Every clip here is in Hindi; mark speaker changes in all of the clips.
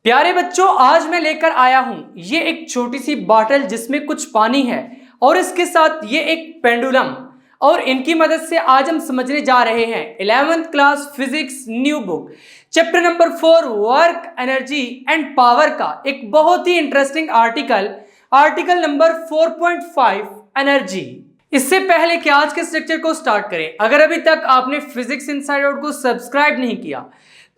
Speaker 1: प्यारे बच्चों, आज मैं लेकर आया हूं ये एक छोटी सी बॉटल जिसमें कुछ पानी है और इसके साथ ये एक पेंडुलम। और इनकी मदद से आज हम समझने जा रहे हैं 11th class physics new book chapter number 4 work energy and power का एक बहुत ही इंटरेस्टिंग आर्टिकल नंबर 4.5 एनर्जी। इससे पहले कि आज के स्ट्रक्चर को स्टार्ट करें, अगर अभी तक आपने फिजिक्स इनसाइड आउट को सब्सक्राइब नहीं किया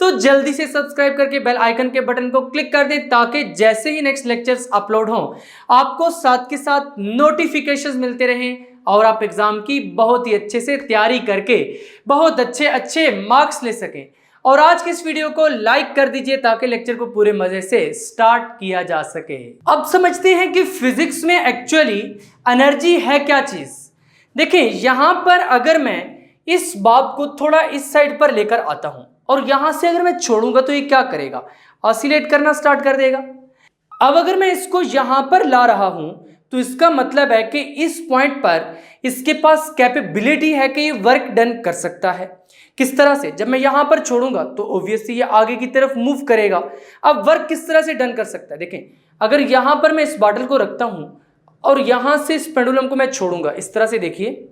Speaker 1: तो जल्दी से सब्सक्राइब करके बेल आइकन के बटन को क्लिक कर दें ताकि जैसे ही नेक्स्ट लेक्चर्स अपलोड हों आपको साथ के साथ नोटिफिकेशंस मिलते रहें और आप एग्जाम की बहुत ही अच्छे से तैयारी करके बहुत अच्छे मार्क्स ले सकें। और आज के इस वीडियो को लाइक कर दीजिए ताकि लेक्चर को पूरे मजे से स्टार्ट किया जा सके। अब समझते हैं कि फिजिक्स में एक्चुअली एनर्जी है क्या चीज। देखिए, यहां पर अगर मैं इस बाब को थोड़ा इस साइड पर लेकर आता हूं और यहां से अगर मैं छोड़ूंगा तो ये क्या करेगा, ऑसिलेट करना स्टार्ट कर देगा। अब अगर मैं इसको यहां पर ला रहा हूं तो इसका मतलब है कि इस पॉइंट पर इसके पास कैपेबिलिटी है कि ये वर्क डन कर सकता है। किस तरह से? जब मैं यहां पर छोड़ूंगा तो ऑब्वियसली ये आगे की तरफ मूव करेगा। अब वर्क किस तरह से डन कर सकता है? देखें, अगर यहां पर मैं इस बॉटल को रखता हूं और यहां से इस पेंडुलम को मैं छोड़ूंगा इस तरह से, देखिए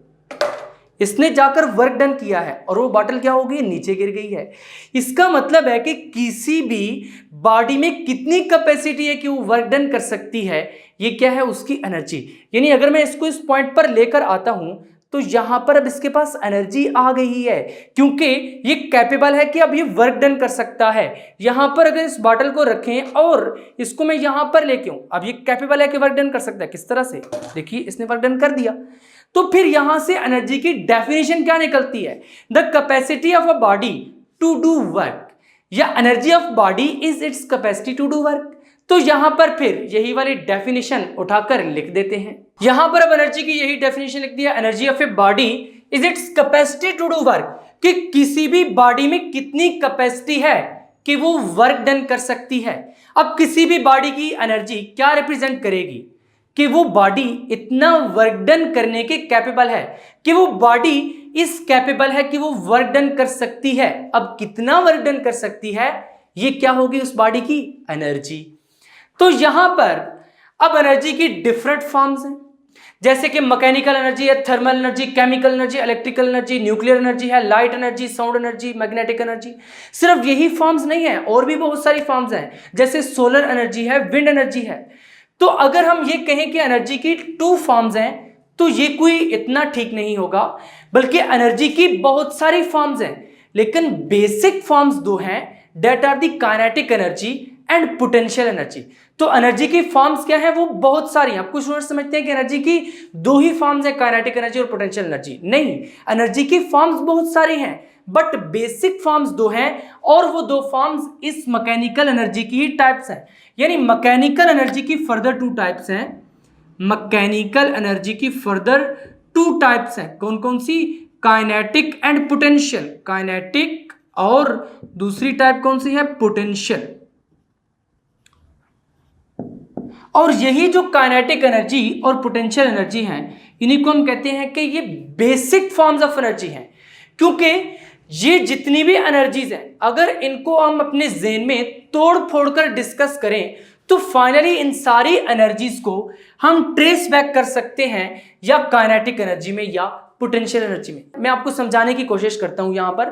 Speaker 1: इसने जाकर वर्क डन किया है और वो बॉटल क्या हो गई, नीचे गिर गई है। इसका मतलब है कि किसी भी बॉडी में कितनी कैपेसिटी है कि वो वर्क डन कर सकती है, ये क्या है, उसकी एनर्जी। यानी अगर मैं इसको इस पॉइंट पर लेकर आता हूं तो यहां पर अब इसके पास एनर्जी आ गई है क्योंकि ये कैपेबल है कि अब ये वर्क डन कर सकता है। यहां पर अगर इस बॉटल को रखें और इसको मैं यहां पर लेके आऊं, अब ये कैपेबल है कि वर्क डन कर सकता है। किस तरह से? देखिए, इसने वर्क डन कर दिया। तो फिर यहां से एनर्जी की डेफिनेशन क्या निकलती है? The capacity of a body to do work, या energy of body is its capacity to do work. तो यहां पर फिर यही वाली डेफिनेशन उठाकर लिख देते हैं। यहां पर अब एनर्जी की यही डेफिनेशन लिख दिया, energy of a body is its capacity to do work, कि किसी भी बॉडी में कितनी कैपेसिटी है कि वो वर्क डन कर सकती है। अब किसी भी बॉडी की एनर्जी क्या रिप्रेजेंट करेगी कि वो बॉडी इतना वर्क डन करने के कैपेबल है, कि वो बॉडी इस कैपेबल है कि वो वर्क डन कर सकती है। अब कितना वर्क डन कर सकती है, ये क्या होगी उस बॉडी की एनर्जी। तो यहां पर अब एनर्जी की डिफरेंट फॉर्म्स हैं, जैसे कि मैकेनिकल एनर्जी है, thermal energy, chemical energy, electrical energy, nuclear energy है, light energy, sound energy, magnetic energy. सिर्फ यही फॉर्म्स नहीं है, और भी बहुत सारी फॉर्म्स हैं, जैसे सोलर एनर्जी है, विंड एनर्जी है। तो अगर हम ये कहें कि एनर्जी की 2 फॉर्म्स हैं तो ये कोई इतना ठीक नहीं होगा, बल्कि एनर्जी की बहुत सारी फॉर्म्स हैं, लेकिन बेसिक फॉर्म्स 2 हैं, that are the kinetic energy and potential energy. तो एनर्जी की फॉर्म्स क्या है, वो बहुत सारी हैं। आप कुछ स्टूडेंट्स समझते हैं कि एनर्जी की 2 ही फॉर्म्स हैं, काइनेटिक एनर्जी और पोटेंशियल एनर्जी। नहीं, एनर्जी की फॉर्म्स बहुत सारी हैं, बट बेसिक फॉर्म्स 2 हैं और वो 2 फॉर्म्स इस मैकेनिकल एनर्जी की ही टाइप्स हैं। यानी मैकेनिकल एनर्जी की फर्दर 2 टाइप्स हैं। मैकेनिकल एनर्जी की फर्दर 2 टाइप्स हैं। कौन कौन सी? Kinetic and potential. काइनेटिक और दूसरी टाइप कौन सी है? पोटेंशियल। और यही जो काइनेटिक एनर्जी और पोटेंशियल एनर्जी हैं, इन्हीं को हम कहते हैं कि ये बेसिक फॉर्म्स ऑफ एनर्जी हैं, क्योंकि ये जितनी भी एनर्जीज हैं अगर इनको हम अपने ज़हन में तोड़ फोड़ कर डिस्कस करें तो फाइनली इन सारी एनर्जीज को हम ट्रेस बैक कर सकते हैं या काइनेटिक एनर्जी में या पोटेंशियल एनर्जी में। मैं आपको समझाने की कोशिश करता हूं। यहां पर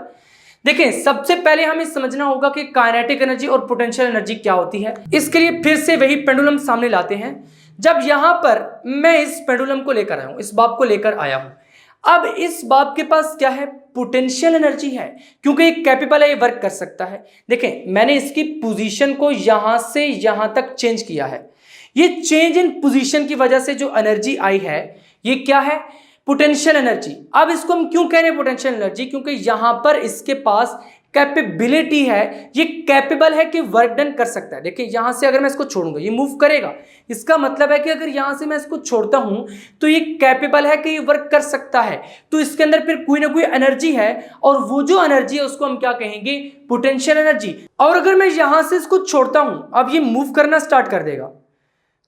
Speaker 1: देखें, सबसे पहले हमें समझना होगा कि काइनेटिक एनर्जी और पोटेंशियल एनर्जी क्या होती है। इसके लिए फिर से वही पेंडुलम सामने लाते हैं। जब यहां पर मैं इस पेंडुलम को लेकर आया हूं, इस बाब को लेकर आया हूं, अब इस बाब के पास क्या है? पोटेंशियल एनर्जी है, क्योंकि एक कैपेबल है, ये वर्क कर सकता है। देखें, मैंने इसकी पोजीशन को यहां से यहां तक चेंज किया है। ये चेंज इन पोजीशन की वजह से जो एनर्जी आई है, ये क्या है? Potential energy. अब इसको हम क्यों कह रहे हैं पोटेंशियल एनर्जी? क्योंकि यहां पर इसके पास कैपेबिलिटी है, ये कैपेबल है कि वर्क डन कर सकता है। देखिए, यहां से अगर मैं इसको छोड़ूंगा ये मूव करेगा। इसका मतलब है कि अगर यहां से मैं इसको छोड़ता हूं तो ये कैपेबल है कि ये वर्क कर सकता है। तो इसके अंदर फिर कोई ना कोई एनर्जी है और वो जो एनर्जी है उसको हम क्या कहेंगे? Potential energy. और अगर मैं यहां से इसको छोड़ता हूं, अब ये मूव करना स्टार्ट कर देगा।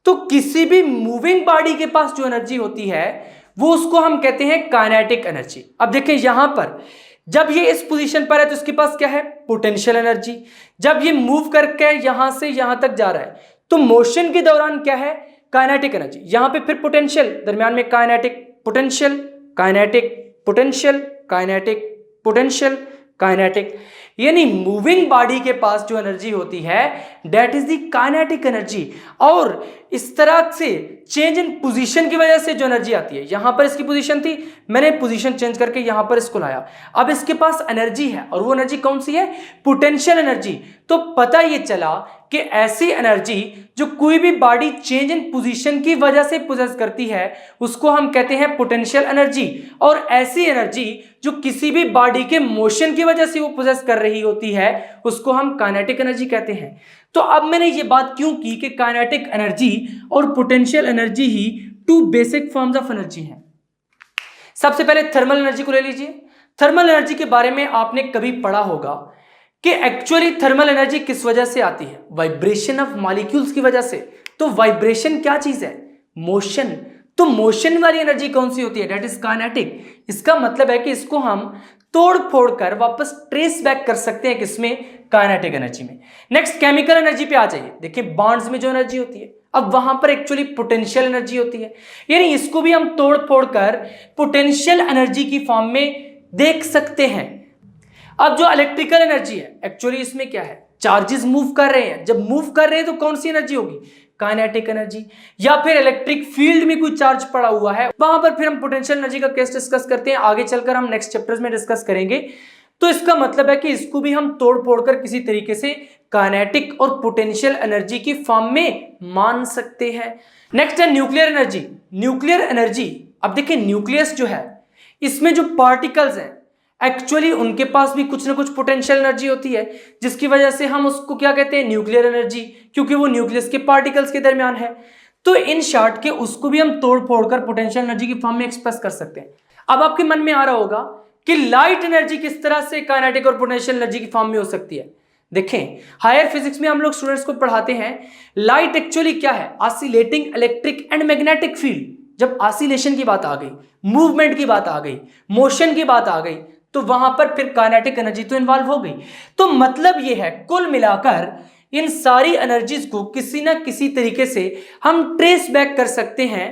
Speaker 1: तो किसी भी मूविंग बॉडी के पास जो एनर्जी होती है वो उसको हम कहते हैं काइनेटिक एनर्जी। अब देखें, यहां पर जब ये इस पोजीशन पर है तो इसके पास क्या है, पोटेंशियल एनर्जी। जब ये मूव करके यहां से यहां तक जा रहा है तो मोशन के दौरान क्या है, काइनेटिक एनर्जी। यहां पे फिर पोटेंशियल, दरमियान में kinetic potential, kinetic potential, kinetic potential, kinetic. यानी मूविंग बॉडी के पास जो एनर्जी होती है that is the kinetic energy. और इस तरह से चेंज इन पोजीशन की वजह से जो एनर्जी आती है, यहां पर इसकी पोजीशन थी, मैंने पोजीशन चेंज करके यहां पर इसको लाया, अब इसके पास एनर्जी है और वो एनर्जी कौन सी है, पोटेंशियल एनर्जी। तो पता ये चला कि ऐसी एनर्जी जो कोई भी बॉडी चेंज इन पोजीशन की वजह से पोजेस करती है उसको हम कहते हैं पोटेंशियल एनर्जी। और ऐसी एनर्जी जो किसी भी बॉडी के मोशन की वजह से वो पोजेस कर रही होती है उसको हम काइनेटिक एनर्जी कहते हैं। तो अब मैंने ये बात क्यों की कि काइनेटिक एनर्जी और पोटेंशियल एनर्जी ही two basic forms of energy हैं। सबसे पहले थर्मल एनर्जी को ले लीजिए। थर्मल एनर्जी के बारे में आपने कभी पढ़ा होगा कि एक्चुअली थर्मल एनर्जी किस वजह से आती है, वाइब्रेशन ऑफ मॉलिक्यूल्स की वजह से। तो वाइब्रेशन क्या चीज है, मोशन। तो मोशन वाली एनर्जी कौन सी होती है, दैट इज काइनेटिक। इसका मतलब है कि इसको हम तोड़ फोड़ कर वापस ट्रेस बैक कर सकते हैं, किसमें, काइनेटिक एनर्जी में। नेक्स्ट केमिकल एनर्जी पे आ जाइए। देखिए बॉन्ड्स में जो एनर्जी होती है, अब वहां पर एक्चुअली पोटेंशियल एनर्जी होती है, यानी इसको भी हम तोड़ फोड़ कर पोटेंशियल एनर्जी की फॉर्म में देख सकते हैं। अब जो इलेक्ट्रिकल एनर्जी है एक्चुअली इसमें क्या है, चार्जेस मूव कर रहे हैं, जब मूव कर रहे हैं तो कौन सी एनर्जी होगी, काइनेटिक एनर्जी। या फिर इलेक्ट्रिक फील्ड में कोई चार्ज पड़ा हुआ है, वहां पर फिर हम पोटेंशियल एनर्जी का केस डिस्कस करते हैं, आगे चलकर हम नेक्स्ट चैप्टर्स में डिस्कस करेंगे। तो इसका मतलब है कि इसको भी हम तोड़ फोड़ कर किसी तरीके से काइनेटिक और पोटेंशियल एनर्जी की फॉर्म में मान सकते हैं। नेक्स्ट है न्यूक्लियर एनर्जी। न्यूक्लियर एनर्जी, अब देखिए न्यूक्लियस जो है इसमें जो पार्टिकल्स हैं एक्चुअली उनके पास भी कुछ ना कुछ पोटेंशियल एनर्जी होती है, जिसकी वजह से हम उसको क्या कहते हैं, न्यूक्लियर एनर्जी, क्योंकि वो न्यूक्लियस के पार्टिकल्स के दरमियान है। तो इन शॉर्ट के उसको भी हम तोड़ फोड़ कर पोटेंशियल एनर्जी की फॉर्म में एक्सप्रेस कर सकते हैं। अब आपके मन में आ रहा होगा कि लाइट एनर्जी किस तरह से काइनेटिक और पोटेंशियल एनर्जी की फॉर्म में हो सकती है। देखें हायर फिजिक्स में हम लोग स्टूडेंट्स को पढ़ाते हैं लाइट एक्चुअली क्या है, oscillating electric and magnetic field. जब ऑसिलेशन की बात आ गई, मूवमेंट की बात आ गई, मोशन की बात आ गई, तो वहां पर फिर काइनेटिक एनर्जी तो इन्वॉल्व हो गई। तो मतलब यह है कुल मिलाकर इन सारी एनर्जीज को किसी ना किसी तरीके से हम ट्रेस बैक कर सकते हैं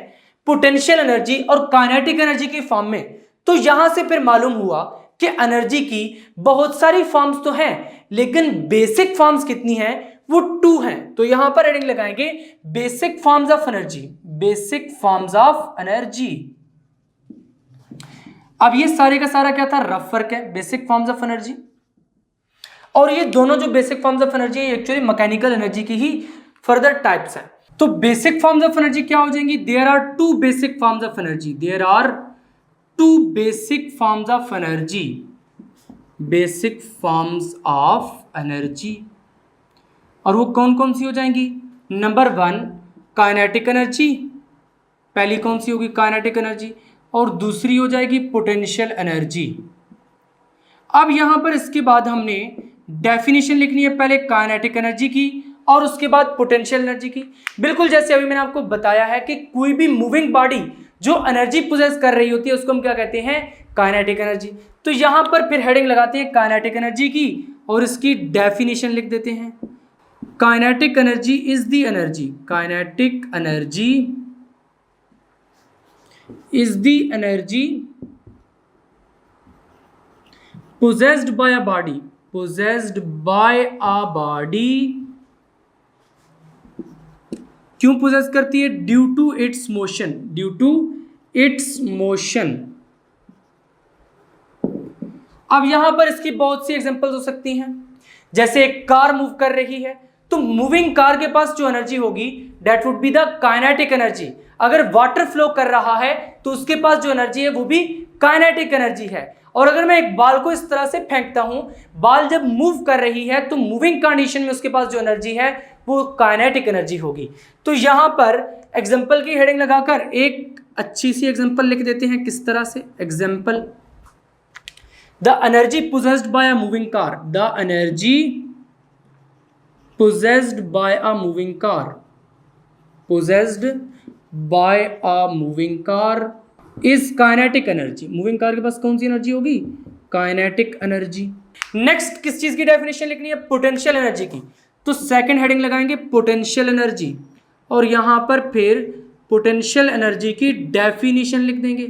Speaker 1: पोटेंशियल एनर्जी और काइनेटिक एनर्जी की फॉर्म में। तो यहां से फिर मालूम हुआ कि एनर्जी की बहुत सारी फॉर्म्स तो हैं, लेकिन बेसिक फॉर्म्स कितनी हैं, वो 2 हैं। तो यहां पर हेडिंग लगाएंगे basic forms of energy, basic forms of energy. अब ये सारे का सारा क्या था, रफ वर्क है, बेसिक फॉर्म्स ऑफ एनर्जी। और ये दोनों जो बेसिक फॉर्म्स ऑफ एनर्जी है एक्चुअली मैकेनिकल एनर्जी की ही फर्दर टाइप्स हैं। तो बेसिक फॉर्म्स ऑफ एनर्जी क्या हो जाएंगी, there are 2 basic forms of energy, there are 2 basic forms of energy, basic forms of energy. और वो कौन कौन सी हो जाएंगी, नंबर 1 काइनेटिक एनर्जी, पहली कौन सी होगी, काइनेटिक एनर्जी, और दूसरी हो जाएगी पोटेंशियल एनर्जी। अब यहां पर इसके बाद हमने डेफिनेशन लिखनी है, पहले काइनेटिक एनर्जी की और उसके बाद पोटेंशियल एनर्जी की। बिल्कुल जैसे अभी मैंने आपको बताया है कि कोई भी मूविंग बॉडी जो एनर्जी पोजेस कर रही होती है उसको हम क्या कहते हैं, काइनेटिक एनर्जी। तो यहां पर फिर हेडिंग लगाते हैं काइनेटिक एनर्जी की और इसकी डेफिनेशन लिख देते हैं। Kinetic energy is the energy, kinetic energy is the energy possessed by a body, possessed by a body। क्यों possess करती है, due to its motion, due to its motion। अब यहां पर इसकी बहुत सी एग्जांपल्स हो सकती हैं, जैसे एक कार मूव कर रही है तो मूविंग कार के पास जो एनर्जी होगी that would be the kinetic energy. अगर वाटर फ्लो कर रहा है तो उसके पास जो एनर्जी है वो भी काइनेटिक एनर्जी है। और अगर मैं एक बॉल को इस तरह से फेंकता हूं, बॉल जब मूव कर रही है तो मूविंग कंडीशन में उसके पास जो एनर्जी है वो काइनेटिक एनर्जी होगी। तो यहां पर एग्जांपल की हेडिंग लगाकर एक अच्छी सी एग्जांपल लिख देते हैं, किस तरह से, example, the energy possessed by a moving car, the energy possessed by a moving car, possessed by a moving car is kinetic energy। Moving car के पास कौन सी एनर्जी होगी, काइनेटिक एनर्जी। नेक्स्ट किस चीज की डेफिनेशन लिखनी है? पोटेंशियल एनर्जी की। तो सेकंड हेडिंग लगाएंगे पोटेंशियल एनर्जी, और यहां पर फिर पोटेंशियल एनर्जी की डेफिनेशन लिख देंगे।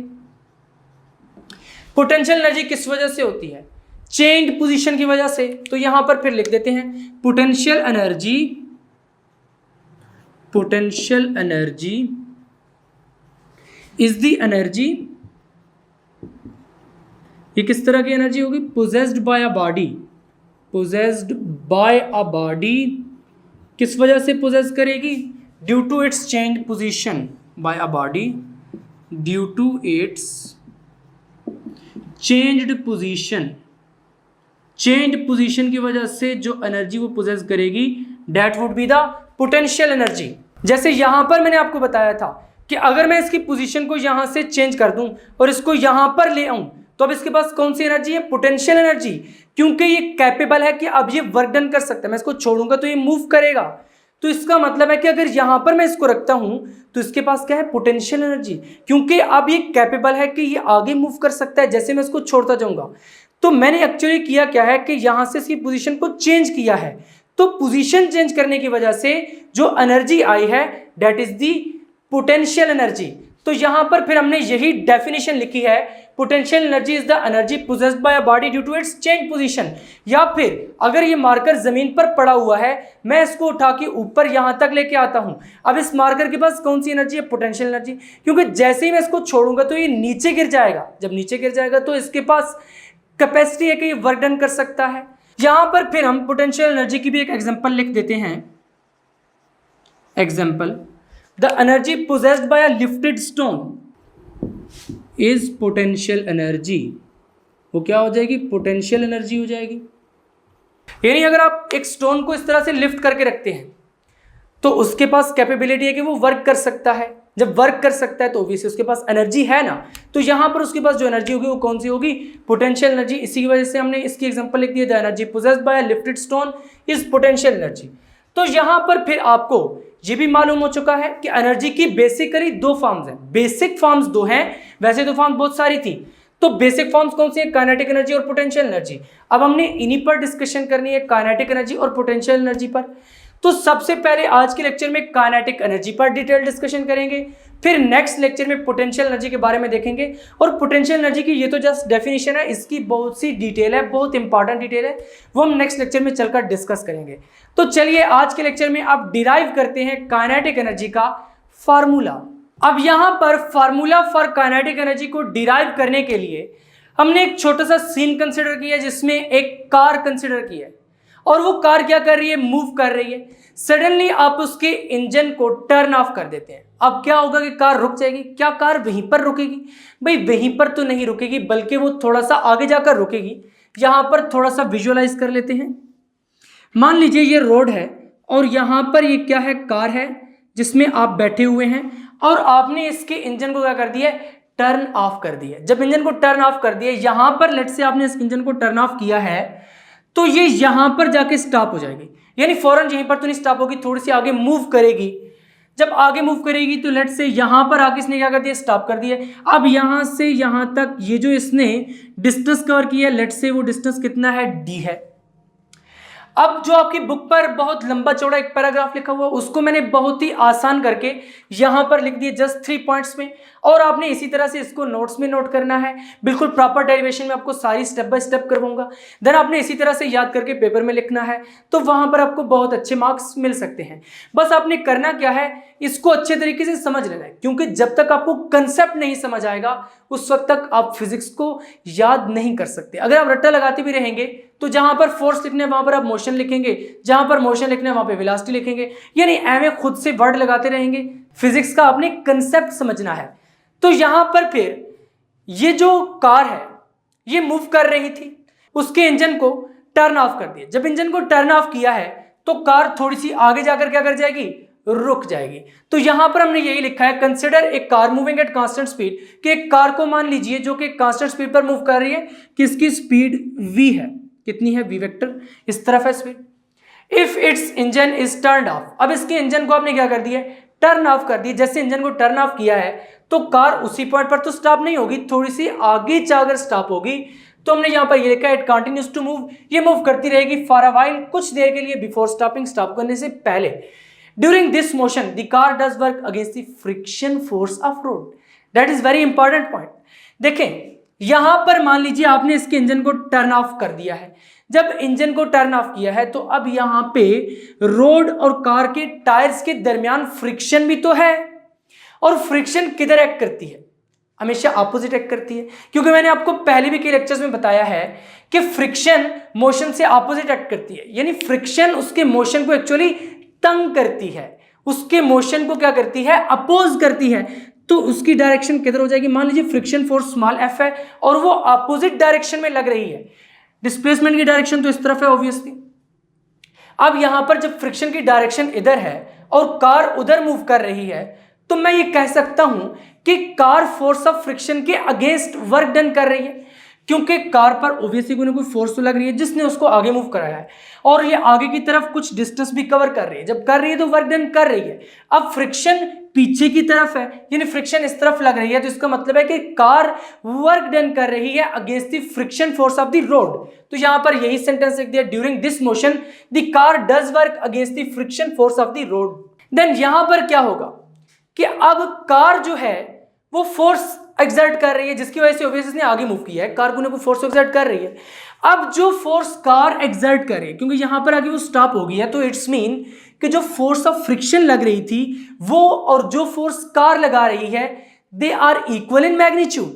Speaker 1: पोटेंशियल एनर्जी किस वजह से होती है? चेंज्ड पोजीशन की वजह से। तो यहां पर फिर लिख देते हैं potential energy is the energy, ये किस तरह की एनर्जी होगी? Possessed by a body. किस वजह से पोजेस करेगी? Due to its changed position by a body, due to its changed position की वजह से जो एनर्जी वो पोजेस करेगी, that would be the potential energy. जैसे यहां पर मैंने आपको बताया था कि अगर मैं इसकी पोजीशन को यहां से चेंज कर दूं और इसको यहां पर ले आऊं, तो अब इसके पास कौन सी एनर्जी है? पोटेंशियल एनर्जी, क्योंकि ये कैपेबल है कि अब ये वर्क डन कर सकता है। मैं इसको छोड़ूंगा तो ये मूव करेगा। तो इसका मतलब है कि अगर यहां पर मैं इसको रखता हूं तो इसके पास क्या है? पोटेंशियल एनर्जी, क्योंकि अब ये कैपेबल है कि ये आगे मूव कर सकता है जैसे मैं इसको छोड़ता जाऊंगा। तो मैंने एक्चुअली किया क्या है कि यहां से इसकी पोजीशन को चेंज किया है। तो पोजीशन चेंज करने की वजह से जो एनर्जी आई है, that is the potential energy. तो यहां पर फिर हमने यही डेफिनेशन लिखी है, potential energy is the energy possessed by a body due to its change position. या फिर अगर ये मार्कर जमीन पर पड़ा हुआ है, मैं इसको उठा के ऊपर यहां तक लेके आता हूं, अब इस मार्कर के पास कौन सी एनर्जी है? पोटेंशियल एनर्जी, क्योंकि जैसे ही मैं इसको छोड़ूंगा तो ये नीचे गिर जाएगा। जब नीचे गिर जाएगा तो इसके पास कैपेसिटी है कि ये वर्क डन कर सकता है। यहां पर फिर हम पोटेंशियल एनर्जी की भी एक एग्जांपल लिख देते हैं। Example, the energy possessed by a lifted stone is potential energy. वो क्या हो जाएगी? पोटेंशियल एनर्जी हो जाएगी। यानी अगर आप एक स्टोन को इस तरह से लिफ्ट करके रखते हैं तो उसके पास कैपेबिलिटी है कि वो वर्क कर सकता है। जब वर्क कर सकता है तो ऑब्वियसली उसके पास एनर्जी है ना। तो यहां पर उसके पास जो एनर्जी होगी वो कौन सी होगी? Potential energy. इसी की वजह से हमने इसकी एग्जांपल लिख दिया, the energy possessed by a lifted stone is potential energy. तो यहां पर फिर आपको ये भी मालूम हो चुका है कि एनर्जी की बेसिकली दो फॉर्म्स हैं। बेसिक फॉर्म्स दो हैं, वैसे तो फॉर्म्स बहुत सारी थी। तो बेसिक फॉर्म्स कौन सी है? काइनेटिक एनर्जी और पोटेंशियल एनर्जी। अब हमने इन्हीं पर डिस्कशन करनी है, काइनेटिक एनर्जी और पोटेंशियल एनर्जी पर। तो सबसे पहले आज के लेक्चर में काइनेटिक एनर्जी पर डिटेल डिस्कशन करेंगे, फिर नेक्स्ट लेक्चर में पोटेंशियल एनर्जी के बारे में देखेंगे। और पोटेंशियल एनर्जी की ये तो जस्ट डेफिनेशन है, इसकी बहुत सी डिटेल है, बहुत इंपॉर्टेंट डिटेल है, वो हम नेक्स्ट लेक्चर में चलकर डिस्कस करेंगे। तो चलिए आज के लेक्चर में आप डिराइव करते हैं काइनेटिक एनर्जी का फार्मूला। अब यहां पर फार्मूला फॉर काइनेटिक एनर्जी को डिराइव करने के लिए हमने एक छोटा सा सीन कंसिडर किया, जिसमें एक कार कंसिडर किया है और वो कार क्या कर रही है? मूव कर रही है। सडनली आप उसके इंजन को टर्न ऑफ कर देते हैं। अब क्या होगा कि कार रुक जाएगी। क्या कार वहीं पर रुकेगी? भाई वहीं पर तो नहीं रुकेगी, बल्कि वो थोड़ा सा आगे जाकर रुकेगी। यहां पर थोड़ा सा विजुअलाइज कर लेते हैं। मान लीजिए ये रोड है और यहां पर ये क्या है? कार है जिसमें आप बैठे हुए हैं और आपने इसके इंजन को क्या कर दिया? टर्न ऑफ कर दिया। जब इंजन को टर्न ऑफ कर दिया, यहां पर लेट से आपने इस इंजन को टर्न ऑफ किया है, तो ये यहां पर जाके स्टॉप हो जाएगी। यानी फौरन यहीं पर तो नहीं स्टॉप होगी, थोड़ी सी आगे मूव करेगी। जब आगे मूव करेगी तो लेट से यहां पर आके इसने क्या कर दिया? स्टॉप कर दिया। अब यहां से यहां तक ये जो इसने डिस्टेंस कवर किया, लेट से वो डिस्टेंस कितना है? डी है। अब जो आपकी बुक पर बहुत लंबा चौड़ा एक पैराग्राफ लिखा हुआ, उसको मैंने बहुत ही आसान करके यहां पर लिख दिया जस्ट 3 पॉइंट्स में। और आपने इसी तरह से इसको नोट्स में नोट करना है, बिल्कुल प्रॉपर डेरिवेशन में आपको सारी स्टेप बाय स्टेप करवाऊंगा। देन आपने इसी तरह से याद करके पेपर में लिखना है, तो वहां पर आपको बहुत अच्छे मार्क्स मिल सकते हैं। बस आपने करना क्या है? इसको अच्छे तरीके से समझ लेना है, क्योंकि जब तक आपको कंसेप्ट नहीं समझ आएगा उस वक्त तक आप फिजिक्स को याद नहीं कर सकते। अगर आप रट्टा लगाते भी रहेंगे तो जहां पर फोर्स लिखना है वहां पर आप मोशन लिखेंगे, जहां पर मोशन लिखना है वहां पे वेलोसिटी लिखेंगे, यानी एम खुद से वर्ड लगाते रहेंगे। फिजिक्स का आपने कंसेप्ट समझना है। तो यहां पर फिर ये जो कार है ये मूव कर रही थी, उसके इंजन को टर्न ऑफ कर दिया। जब इंजन को टर्न ऑफ किया है तो कार थोड़ी सी आगे जाकर क्या कर जाएगी? रुक जाएगी। तो यहां पर हमने यही लिखा है, consider a car moving at constant speed, कि एक कार को मान लीजिए जो कि कांस्टेंट स्पीड पर मूव कर रही है, किसकी स्पीड? v है। कितनी है? v वेक्टर, इस तरफ है speed. If it's engine is turn off, अब इसके इंजन को आपने क्या कर दिया? टर्न ऑफ कर दिया। जैसे इंजन को टर्न ऑफ किया है तो कार उसी पॉइंट पर तो स्टॉप नहीं होगी, थोड़ी सी आगे जाकर स्टॉप होगी। तो हमने यहाँ पर ये लिखा है इट कंटिन्यूज टू मूव, ये मूव करती रहेगी फॉर अ व्हाइल, कुछ देर के लिए, बिफोर स्टॉपिंग, स्टॉप करने से पहले। During this motion the car does work against the friction force of road. That is very important point. देखें यहां पर मान लीजिए आपने इसके इंजन को टर्न ऑफ कर दिया है। जब इंजन को टर्न ऑफ किया है तो अब यहां पे रोड और कार के टायर्स के दरमियान फ्रिक्शन भी तो है, और फ्रिक्शन किधर एक्ट करती है? हमेशा ऑपोजिट एक्ट करती है, क्योंकि मैंने आपको पहले भी कई लेक्चर्स में बताया है कि फ्रिक्शन मोशन से ऑपोजिट एक्ट करती है, यानी फ्रिक्शन उसके मोशन को एक्चुअली तंग करती है, उसके मोशन को क्या करती है? अपोज करती है। तो उसकी डायरेक्शन किधर हो जाएगी? मान लीजिए फ्रिक्शन फोर्स स्मॉल एफ है और वो अपोजिट डायरेक्शन में लग रही है, डिस्प्लेसमेंट की डायरेक्शन तो इस तरफ है ऑब्वियसली। अब यहां पर जब फ्रिक्शन की डायरेक्शन इधर है और कार उधर मूव कर रही है, तो मैं ये कह सकता हूं कि कार फोर्स ऑफ फ्रिक्शन के अगेंस्ट वर्क डन कर रही है, क्योंकि कार पर ऑब्वियसली कोई ना कोई फोर्स तो लग रही है जिसने उसको आगे मूव कराया है, और ये आगे की तरफ कुछ डिस्टेंस भी कवर कर रही है। जब कर रही है तो वर्क डन कर रही है। अब फ्रिक्शन पीछे की तरफ है, यानी फ्रिक्शन इस तरफ लग रही है, तो इसका मतलब है कि कार वर्क डन कर रही है against the friction force of the road. तो यहां पर यही सेंटेंस लिख दिया, during this motion the car does work against the friction force of the road. Then यहां पर क्या होगा कि अब कार जो है वो फोर्स एक्सर्ट कर रही है, जिसकी वजह से ऑब्वियसली इसने आगे मूव किया है, कार को ना कोई फोर्स एक्सर्ट कर रही है। अब जो फोर्स कार एक्सर्ट करे, क्योंकि यहां पर आगे वो स्टॉप हो गई है, तो इट्स मीन कि जो फोर्स ऑफ फ्रिक्शन लग रही थी वो और जो फोर्स कार लगा रही है they are equal in magnitude.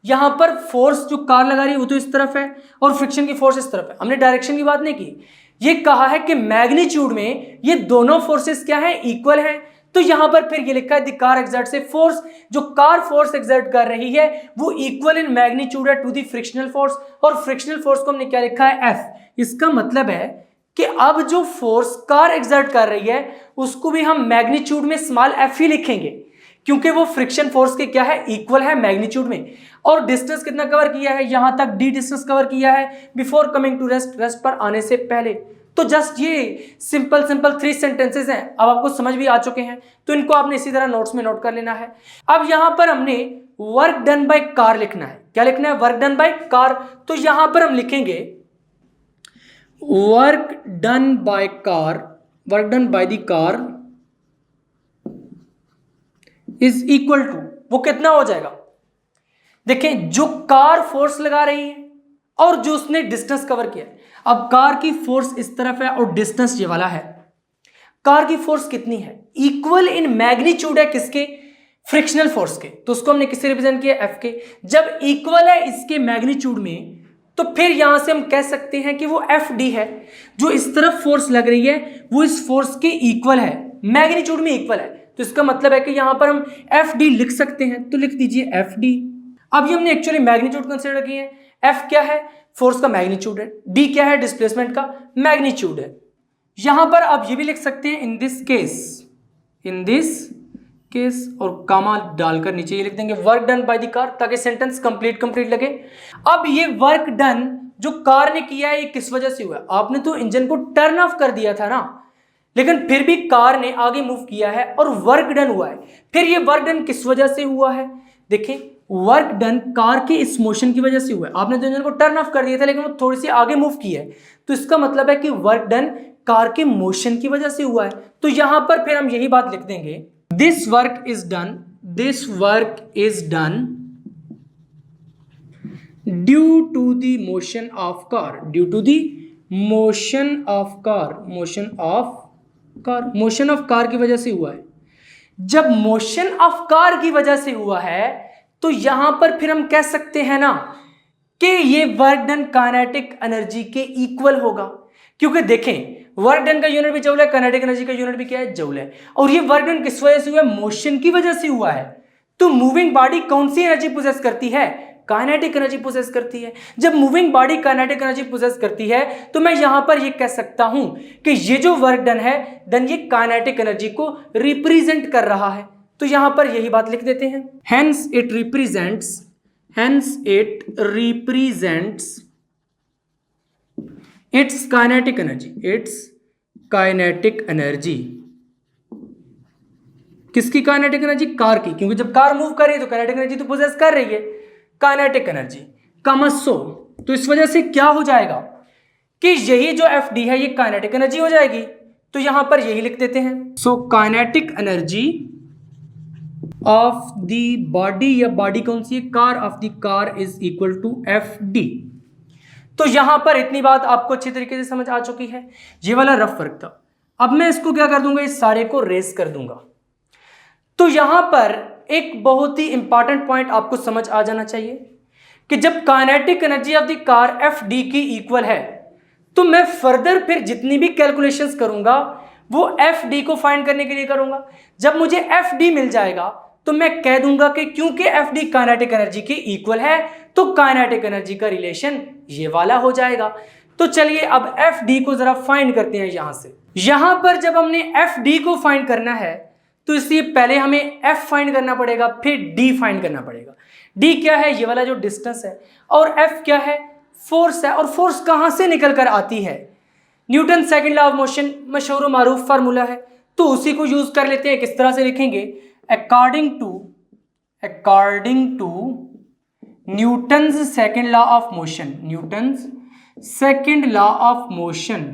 Speaker 1: यहां पर फोर्स जो कार लगा रही है वो तो इस तरफ है और फ्रिक्शन की फोर्स इस तरफ है। हमने डायरेक्शन की बात नहीं की, ये कहा है कि मैग्नीट्यूड में ये दोनों फोर्सेस क्या है? इक्वल है। तो यहां पर फिर ये लिखा है द कार एक्सर्ट से फोर्स, जो कार फोर्स एक्सर्ट कर रही है वो इक्वल इन मैग्नीट्यूड है टू द फ्रिक्शनल फोर्स, और फ्रिक्शनल फोर्स को हमने क्या लिखा है? एफ। इसका मतलब है कि अब जो फोर्स कार एक्सर्ट कर रही है उसको भी हम मैग्नीट्यूड में स्मॉल एफ ही लिखेंगे, क्योंकि वो फ्रिक्शन फोर्स के क्या है? इक्वल है मैग्नीट्यूड में। और डिस्टेंस कितना कवर किया है? यहां तक डी डिस्टेंस कवर किया है before coming to rest, rest पर आने से पहले। तो जस्ट ये सिंपल 3 सेंटेंसेस हैं, अब आपको समझ भी आ चुके हैं, तो इनको आपने इसी तरह नोट्स में नोट कर लेना है। अब यहां पर हमने वर्क डन बाय कार लिखना है। क्या लिखना है? Work done by car. तो यहां पर हम लिखेंगे work done by car, work done by the car is equal to, वो कितना हो जाएगा? देखें, जो कार फोर्स लगा रही है और जो उसने डिस्टेंस कवर किया। अब कार की फोर्स इस तरफ है और डिस्टेंस ये वाला है। कार की फोर्स कितनी है? इक्वल इन मैग्नीट्यूड है किसके? फ्रिक्शनल फोर्स के। तो उसको हमने किससे रिप्रेजेंट किया? एफ के। जब इक्वल है इसके मैग्नीट्यूड में, तो फिर यहां से हम कह सकते हैं कि वो एफ डी है। जो इस तरफ फोर्स लग रही है वो इस फोर्स के इक्वल है, मैग्नीट्यूड में इक्वल है। तो इसका मतलब है कि यहां पर हम एफ डी लिख सकते हैं, तो लिख दीजिए एफ डी। अब ये हमने एक्चुअली मैग्नीट्यूड कंसीडर किए हैं। एफ क्या है? फोर्स का मैग्नीट्यूड है। डी क्या है? डिस्प्लेसमेंट का मैग्नीट्यूड है। यहां पर आप ये भी लिख सकते हैं in this case, in this case, और कामा डालकर नीचे ये लिख देंगे work done by the car, ताकि सेंटेंस कंप्लीट लगे। अब ये वर्क डन जो कार ने किया है ये किस वजह से हुआ? आपने तो इंजन को टर्न ऑफ कर दिया था ना, लेकिन फिर भी कार ने आगे मूव किया है और वर्क डन हुआ है। फिर ये वर्क डन किस वजह से हुआ है? देखिए, वर्क डन कार के इस मोशन की वजह से हुआ है। आपने तो इंजन को टर्न ऑफ कर दिया था लेकिन वो थोड़ी सी आगे मूव की है, तो इसका मतलब है कि वर्क डन कार के मोशन की वजह से हुआ है। तो यहां पर फिर हम यही बात लिख देंगे, this work is done, this work is done due to the motion of car, due to the motion of car, motion of car, motion of car की वजह से हुआ है। जब मोशन ऑफ कार की वजह से हुआ है तो यहां पर फिर हम कह सकते हैं ना कि ये वर्क डन काइनेटिक एनर्जी के इक्वल होगा, क्योंकि देखें वर्क डन का यूनिट भी जूल है, काइनेटिक एनर्जी का यूनिट भी क्या है? जूल है। और ये वर्क डन किस वजह से हुआ है? मोशन की वजह से हुआ है। तो मूविंग बॉडी कौन सी एनर्जी पोजेस करती है? काइनेटिक एनर्जी पोजेस करती है। जब moving body kinetic energy possess करती है तो मैं यहां पर ये कह सकता हूं कि ये जो वर्क डन है देन ये काइनेटिक एनर्जी को रिप्रेजेंट कर रहा है। तो यहां पर यही बात लिख देते हैं, hence it represents, hence it represents it's kinetic energy, it's kinetic energy. किसकी काइनेटिक एनर्जी? कार की, क्योंकि जब कार मूव कर रही है तो काइनेटिक एनर्जी तो पोजेस कर रही है, काइनेटिक एनर्जी। कमसो तो इस वजह से क्या हो जाएगा कि यही जो एफ डी है ये काइनेटिक एनर्जी हो जाएगी, तो यहां पर यही लिख देते हैं। So kinetic energy of the body, या बॉडी कौन सी है, car of the car is equal to F D. तो यहां पर इतनी बात आपको अच्छी तरीके से समझ आ चुकी है। ये वाला रफ वर्क था। अब मैं इसको क्या कर दूंगा, इस सारे को रेस कर दूंगा। तो यहां पर एक बहुत ही इंपॉर्टेंट पॉइंट आपको समझ आ जाना चाहिए कि जब kinetic energy of the car F D की इक्वल है, तो मैं फर्दर फिर जितनी भी कैलकुलेशंस करूंगा वो एफ डी को फाइंड करने के लिए करूंगा। जब मुझे एफ डी मिल जाएगा तो मैं कह दूंगा कि क्योंकि एफ डी काइनेटिक एनर्जी की इक्वल है तो काइनेटिक एनर्जी का रिलेशन ये वाला हो जाएगा। तो चलिए अब एफ डी को जरा फाइंड करते हैं। यहां से यहां पर जब हमने एफ डी को फाइंड करना है तो इसलिए पहले हमें एफ फाइंड करना पड़ेगा, फिर डी फाइंड करना पड़ेगा। डी क्या है, ये वाला जो डिस्टेंस है, और एफ क्या है, फोर्स है। और फोर्स कहां से निकल कर आती है, Newton second law of motion मशहूर मारूफ फार्मूला है, तो उसी को यूज कर लेते हैं। किस तरह से लिखेंगे, according to Newton's second law of motion, Newton's second law of motion.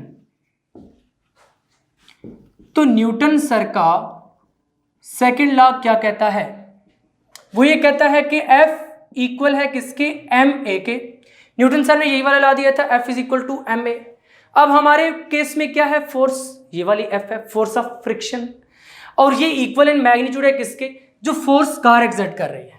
Speaker 1: तो न्यूटन सर का सेकंड लॉ क्या कहता है, वो ये कहता है कि F इक्वल है किसके, एम ए के। न्यूटन सर ने यही वाला ला दिया था, F is equal to M A. अब हमारे केस में क्या है, फोर्स, ये वाली F है, फोर्स ऑफ फ्रिक्शन, और ये इक्वल इन मैग्नीट्यूड है किसके, जो फोर्स कार एक्सर्ट कर रही है।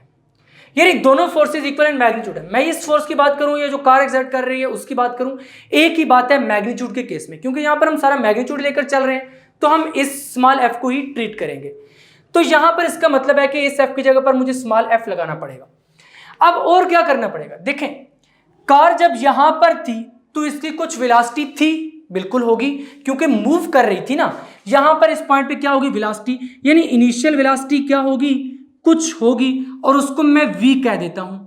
Speaker 1: यानी दोनों फोर्सेज इक्वल इन मैग्नीट्यूड है। मैं इस फोर्स की बात करूं या जो कार एक्सर्ट कर रही है उसकी बात करूं, एक ही बात है मैग्नीट्यूड के केस में, क्योंकि यहां पर हम सारा मैग्नीट्यूड लेकर चल रहे हैं तो हम इस स्मॉल एफ को ही ट्रीट करेंगे। तो यहां पर इसका मतलब है कि इस एफ की जगह पर मुझे स्मॉल एफ लगाना पड़ेगा। अब और क्या करना पड़ेगा, देखें कार जब यहां पर थी तो इसकी कुछ वेलोसिटी थी, बिल्कुल होगी, क्योंकि मूव कर रही थी ना। यहां पर इस पॉइंट पे क्या होगी, वेलोसिटी, यानी इनिशियल वेलोसिटी क्या होगी, कुछ होगी, और उसको मैं v कह देता हूं।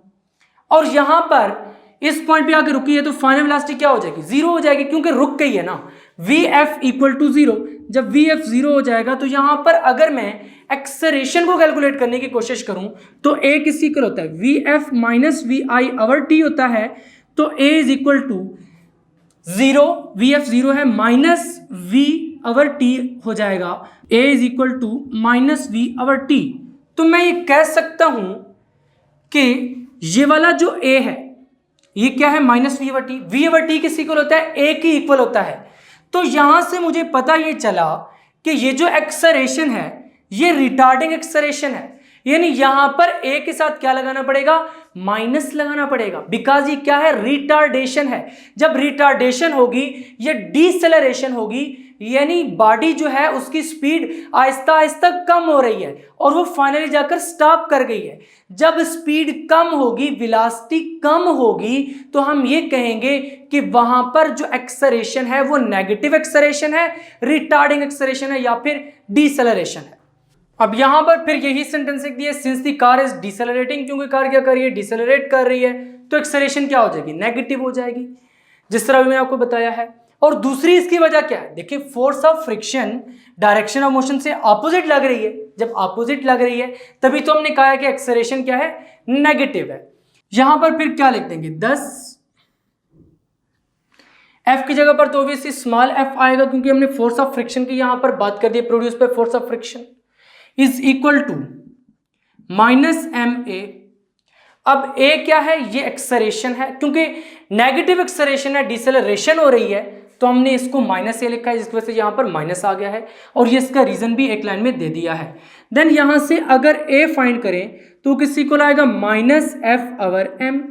Speaker 1: और यहां पर इस पॉइंट पे आके रुकी है तो फाइनल वेलोसिटी क्या हो जाएगी, जीरो हो जाएगी, क्योंकि रुक गई है ना। vf इक्वल टू जीरो, जब vf जीरो हो जाएगा तो यहां पर अगर मैं एक्सेलरेशन को कैलकुलेट करने की कोशिश करूं तो a किस इक्वल होता है, vf minus vi over t होता है। तो a is equal to zero, vf zero है, माइनस v आवर t हो जाएगा, a is equal to minus v over t। तो मैं ये कह सकता हूं कि ये वाला जो a है ये क्या है, minus v over t। v over t किस इक्वल होता है, a की इक्वल होता है। तो यहां से मुझे पता ये चला कि ये जो एक्सेलरेशन है ये रिटार्डिंग एक्सेलरेशन है, यानी यहां पर a के साथ क्या लगाना पड़ेगा, माइनस लगाना पड़ेगा, बिकॉज ये क्या है, रिटार्डेशन है। जब रिटार्डेशन होगी ये डिसेलरेशन होगी, यानी बॉडी जो है उसकी स्पीड आहिस्ता आहिस्ता कम हो रही है और वो फाइनली जाकर स्टॉप कर गई है। जब स्पीड कम होगी, वेलोसिटी कम होगी, तो हम ये कहेंगे कि वहां पर जो एक्सेलरेशन है वो नेगेटिव एक्सेलरेशन है, रिटार्डिंग एक्सेलरेशन है, या फिर डिसेलरेशन है। अब यहां पर फिर यही सेंटेंस लिख दिया, सिंस द कार इज डिसेलरेटिंग, क्योंकि कार क्या कर रही है, डिसेलरेट कर रही है, तो एक्सेलरेशन क्या हो जाएगी, नेगेटिव हो जाएगी, जिस तरह भी मैंने आपको बताया है। और दूसरी इसकी वजह क्या है, देखिए force of friction direction of motion से ऑपोजिट लग रही है। जब ऑपोजिट लग रही है तभी तो हमने कहा है कि एक्सेलरेशन क्या है, नेगेटिव है। यहां पर फिर क्या लिख देंगे, 10 एफ की जगह पर तो ऑब्वियसली स्मॉल एफ आएगा, क्योंकि हमने फोर्स ऑफ फ्रिक्शन की यहां पर बात कर दी, प्रोड्यूस पे force of friction is equal to minus M A. अब ए क्या है, ये एक्सेलरेशन है, क्योंकि नेगेटिव एक्सेलरेशन है, डिसेलरेशन हो रही है, तो हमने इसको माइनस ए लिखा है, जिसकी वजह से यहां पर माइनस आ गया है, और ये इसका रीजन भी एक लाइन में दे दिया है। देन यहां से अगर ए फाइंड करें तो किसी को लाएगा minus F over M,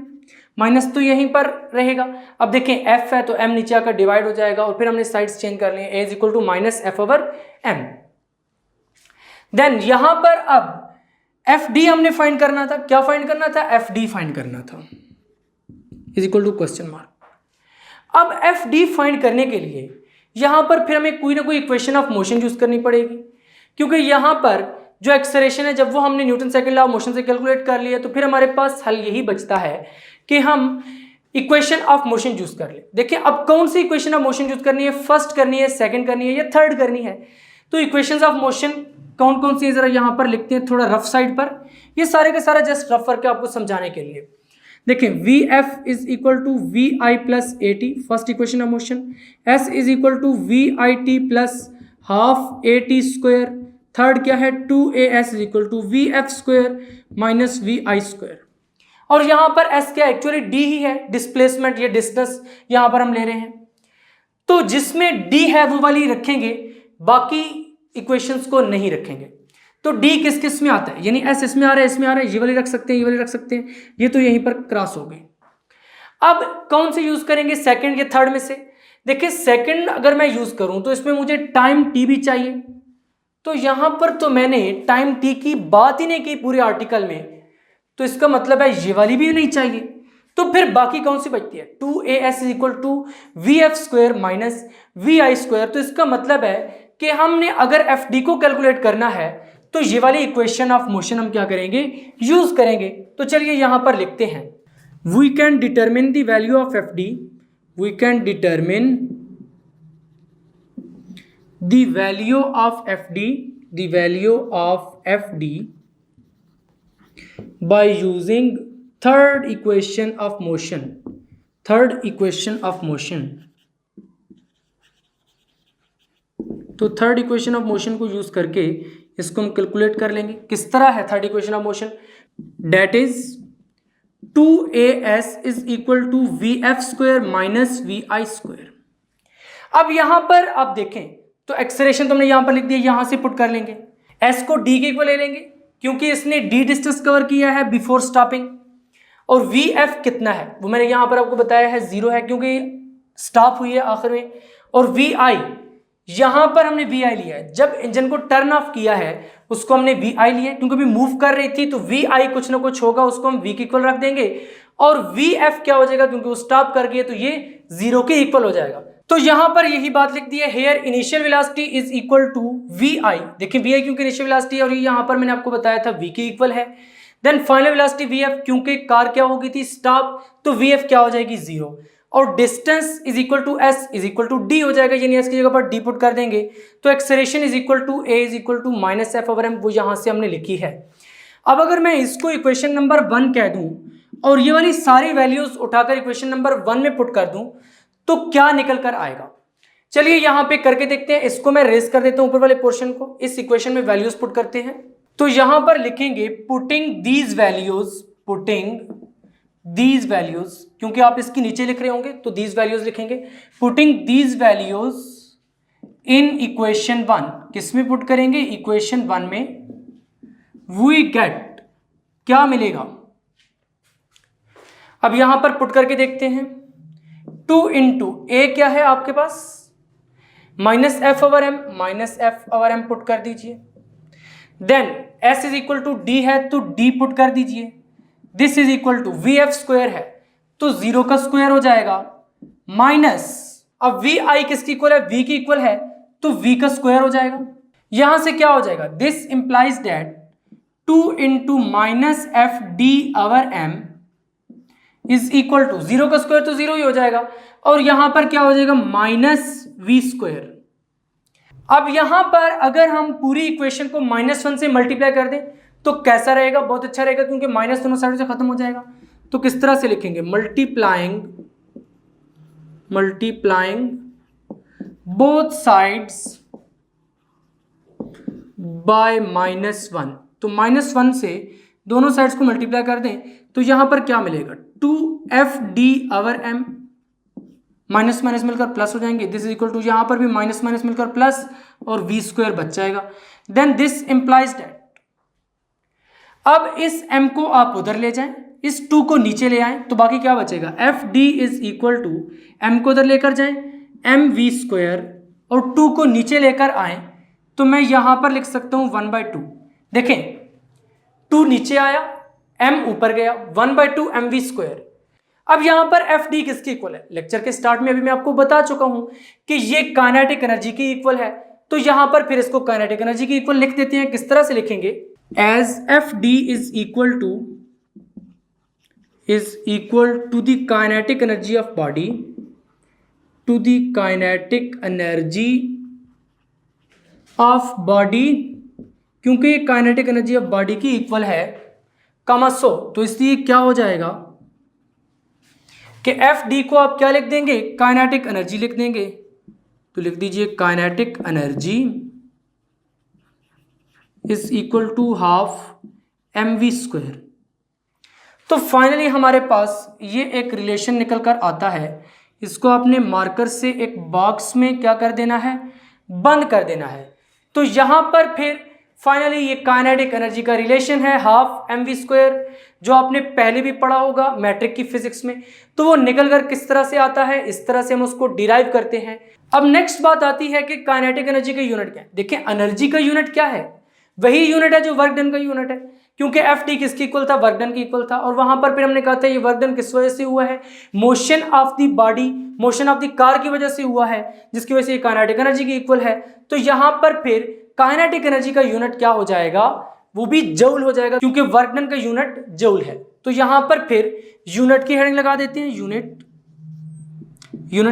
Speaker 1: minus तो यहीं पर रहेगा। अब देखें एफ है तो एम नीचे आकर डिवाइड हो जाएगा, और फिर हमने साइड्स चेंज कर लिए, A is equal to minus F over M. Then यहां पर अब एफ डी हमने फाइंड करना था, क्या फाइंड करना था, एफ डी फाइंड करना था, is equal to question mark. अब एफ डी फाइंड करने के लिए यहां पर फिर हमें कोई ना कोई इक्वेशन ऑफ मोशन यूज करनी पड़ेगी, क्योंकि यहां पर जो एक्सेलरेशन है जब वो हमने Newton second law of motion से कैलकुलेट कर लिया, तो फिर हमारे पास हल यही बचता है कि हम इक्वेशन ऑफ मोशन यूज कर ले। देखिए अब कौन सी इक्वेशन ऑफ मोशन यूज करनी है, फर्स्ट करनी है, सेकंड करनी है, या थर्ड करनी है। तो इक्वेशंस ऑफ मोशन कौन कौन सी है जरा यहां पर लिखते हैं थोड़ा रफ साइड पर, ये सारे का सारा जस्ट रफ करके आपको समझाने के लिए। देखें V F is equal to V I plus A T, first equation of motion. S is equal to V I T plus half A T square. Third क्या है, two A S is equal to V F square minus V I square. और यहां पर एस क्या एक्चुअली डी ही है, डिस्प्लेसमेंट या डिस्टेंस यहां पर हम ले रहे हैं। तो जिसमें डी है वो वाली रखेंगे, बाकी इक्वेशंस को नहीं रखेंगे। तो डी किस किस में आता है, यानी एस इसमें आ रहा है, इसमें आ रहा है, ये वाली रख सकते हैं, ये वाली रख सकते हैं, ये तो यहीं पर क्रॉस हो गई। अब कौन से यूज करेंगे, सेकंड या थर्ड में से? देखिए सेकंड अगर मैं यूज करूं तो इसमें मुझे टाइम टी भी चाहिए, तो यहां पर तो मैंने टाइम टी की बात ही नहीं की पूरे आर्टिकल में, तो इसका मतलब है ये वाली भी नहीं चाहिए। तो फिर बाकी कौन सी बचती है, two A S is equal to V F square minus V I square. तो इसका मतलब है कि हमने अगर एफ डी को कैलकुलेट करना है तो ये वाली इक्वेशन ऑफ मोशन हम क्या करेंगे, यूज करेंगे। तो चलिए यहां पर लिखते हैं, we can determine the value of F D, we can determine the value of F D, the value of F D by using third equation of motion, third equation of motion। तो थर्ड इक्वेशन ऑफ मोशन को यूज करके इसको हम कैलकुलेट कर लेंगे। किस तरह है third equation of motion, that is 2as is equal to V F square minus V I square. अब यहां पर आप देखें तो एक्सलेरेशन तो हमने यहां पर लिख दिया, यहां से पुट कर लेंगे, s को d के इक्वल ले लेंगे क्योंकि इसने d डिस्टेंस कवर किया है बिफोर स्टॉपिंग, और वी एफ कितना है वो मैंने यहां पर आपको बताया है 0 है क्योंकि स्टॉप हुई है आखिर में। और वी आई यहां पर हमने वी आई लिया है, जब इंजन को टर्न ऑफ किया है उसको हमने वी आई लिया क्योंकि अभी मूव कर रही थी, तो वी आई कुछ ना कुछ होगा, उसको हम वी के इक्वल रख देंगे। और वी एफ क्या हो जाएगा, क्योंकि वो स्टॉप कर गई है तो ये 0 के इक्वल हो जाएगा। तो यहां पर यही बात लिख दी है, here initial velocity is equal to V I. देखिए वी आई क्योंकि इनिशियल वेलोसिटी है और ये यहां पर मैंने आपको बताया था वी के इक्वल है। Then final velocity V F, क्योंकि कार क्या हो गई थी स्टॉप, तो वी एफ क्या हो जाएगी 0। और distance is equal to S is equal to D हो जाएगा, यानी एस की जगह पर डी पुट कर देंगे। तो acceleration is equal to A is equal to minus F over M, वो यहां से हमने लिखी है। अब अगर मैं इसको इक्वेशन नंबर 1 कह दूं और ये वाली सारी वैल्यूज उठाकर इक्वेशन नंबर 1 में पुट कर दूं तो क्या निकल कर आएगा, चलिए यहां पे करके देखते हैं। इसको मैं रेज कर देता हूं ऊपर वाले पोर्शन को, इस इक्वेशन में वैल्यूज पुट करते हैं। तो यहां पर लिखेंगे putting these values, putting these values, क्योंकि आप इसके नीचे लिख रहे होंगे तो दीज वैल्यूज लिखेंगे। Putting these values in equation 1, किसमें पुट करेंगे, इक्वेशन 1 में। वी गेट, क्या मिलेगा, अब यहां पर पुट करके देखते हैं। 2 इंटू ए क्या है आपके पास, minus F over M, minus F over M put कर दीजिए। Then S is equal to D है तो डी पुट कर दीजिए। This is equal to V F square है तो 0 का स्क्वायर हो जाएगा, माइनस अब वी आई किसकी इक्वल है, वी की इक्वल है तो वी का स्क्वायर हो जाएगा। यहां से क्या हो जाएगा, this implies that 2 into minus F D over M is equal to 0 का स्क्वायर तो 0 ही हो जाएगा, और यहां पर क्या हो जाएगा माइनस वी स्क्वायर। अब यहां पर अगर हम पूरी इक्वेशन को -1 से मल्टीप्लाई कर दें तो कैसा रहेगा, बहुत अच्छा रहेगा क्योंकि माइनस दोनों साइड से खत्म हो जाएगा। तो किस तरह से लिखेंगे, मल्टीप्लाइंग बोथ साइड्स बाय -1। तो -1 से दोनों साइड्स को मल्टीप्लाई कर दें तो यहां पर क्या मिलेगा, 2fd over m, minus minus मिलकर प्लस हो जाएंगे। दिस इज इक्वल टू, यहां पर भी माइनस माइनस मिलकर प्लस और वी स्क्वायर बच जाएगा। देन दिस इंप्लाइज दैट, अब इस m को आप उधर ले जाएं, इस 2 को नीचे ले आएं तो बाकी क्या बचेगा, F D is equal to m को उधर लेकर जाएं एम वी स्क्वायर, और 2 को नीचे लेकर आए तो मैं यहां पर लिख सकता हूं 1/2। देखें 2 नीचे आया, m ऊपर गया, 1/2 एम वी स्क्वायर। अब यहां पर एफ डी किसकी इक्वल है, लेक्चर के स्टार्ट में अभी मैं आपको बता चुका हूं कि ये काइनेटिक एनर्जी की इक्वल है, तो यहां पर फिर इसको काइनेटिक एनर्जी की इक्वल लिख देते हैं। किस तरह से लिखेंगे, as F D is equal to the kinetic energy of body, to the kinetic energy of body, क्योंकि ये काइनेटिक एनर्जी ऑफ बॉडी की इक्वल है, कॉमा 100, तो इसलिए क्या हो जाएगा कि एफ डी को आप क्या लिख देंगे, काइनेटिक एनर्जी लिख देंगे। तो लिख दीजिए kinetic energy is equal to half M V square. तो फाइनली हमारे पास ये एक रिलेशन निकल कर आता है। इसको आपने मार्कर से एक बॉक्स में क्या कर देना है, बंद कर देना है। तो यहां पर फिर फाइनली ये काइनेटिक एनर्जी का रिलेशन है हाफ एम वी स्क्वायर, जो आपने पहले भी पढ़ा होगा मैट्रिक की फिजिक्स में। तो वो निकल कर किस तरह से आता है, इस तरह से हम उसको डिराइव करते हैं। अब नेक्स्ट बात आती है कि काइनेटिक एनर्जी का यूनिट क्या है। देखिए एनर्जी का यूनिट क्या है, वही यूनिट है जो वर्क डन का यूनिट है, क्योंकि एफ टी किसकी इक्वल था, वर्क डन की इक्वल था। और वहां पर फिर हमने कहा था ये वर्क डन किस वजह से हुआ है, motion of the body, motion of the car की वजह से हुआ है, जिसकी वजह से ये काइनेटिक एनर्जी की इक्वल है। तो यहां पर फिर काइनेटिक एनर्जी का यूनिट क्या हो जाएगा, वो भी जूल हो जाएगा, क्योंकि वर्क डन का यूनिट जूल है। तो यहां पर फिर यूनिट की हेडिंग लगा देते हैं, यूनिट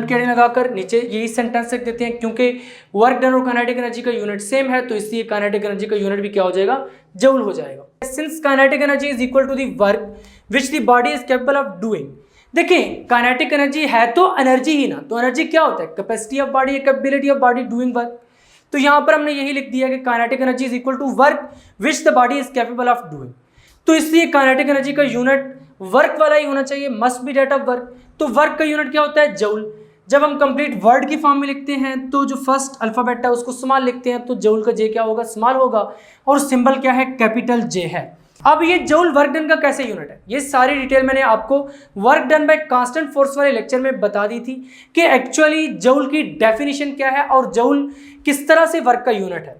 Speaker 1: की हेडिंग लगाकर नीचे यही सेंटेंस लिख देते हैं, क्योंकि वर्क डन और काइनेटिक एनर्जी का यूनिट सेम है, तो इसलिए काइनेटिक एनर्जी का यूनिट भी क्या हो जाएगा, जूल हो जाएगा। Since kinetic energy is equal to the work which the body is capable of doing. देखिए काइनेटिक एनर्जी है तो एनर्जी ही ना, तो एनर्जी क्या होता है, capacity of body, capability of body doing work. तो यहां पर हमने यही लिख दिया कि kinetic energy is equal to work which the body is capable of doing. तो इसलिए काइनेटिक एनर्जी का यूनिट वर्क वाला ही होना चाहिए, must be that of work. तो वर्क का यूनिट क्या होता है, जूल। जब हम कंप्लीट वर्ड की फॉर्म में लिखते हैं तो जो फर्स्ट अल्फाबेट है उसको स्मॉल लिखते हैं, तो जूल का जे क्या होगा, स्मॉल होगा, और सिंबल क्या है, कैपिटल जे है। अब ये जूल वर्क डन का कैसे यूनिट है, ये सारी डिटेल मैंने आपको work done bye constant force वाले लेक्चर में बता दी थी कि एक्चुअली जूल की डेफिनेशन क्या है और जूल किस तरह से वर्क का यूनिट है।